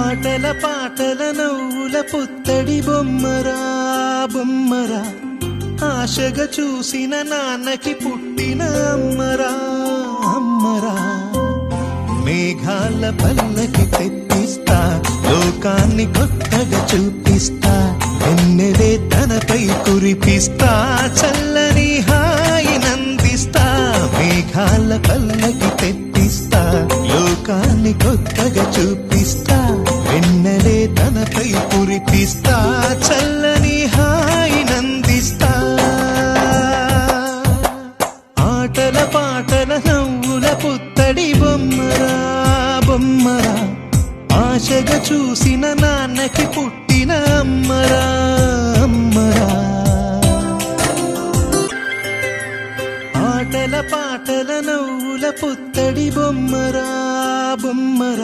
ఆటల పాటల నవ్వుల పుత్తడి బొమ్మరా బొమ్మరా, ఆశగా చూసిన నాన్నకి పుట్టిన అమ్మరా అమ్మరా. మేఘాల పల్లకి తెప్పిస్తా, లోకాన్ని కొత్తగా చూపిస్తా, వెన్నెలే తనపై కురిపిస్తా, చల్లని హాయినందిస్తా. మేఘాల పల్లకి తెప్పిస్తా, లోకాన్ని కొత్తగా చూపిస్తా, వెన్నెలే తనపై కురిపిస్తా, చల్లని హాయినందిస్తా. ఆటల పాటల నవ్వుల పుత్తడి బొమ్మరా బొమ్మరా, ఆశగా చూసిన నాన్నకి పుట్టిన అమ్మరా అమ్మరా. ఆటల పాటల నవ్వుల పుత్తడి బొమ్మరా బొమ్మరా.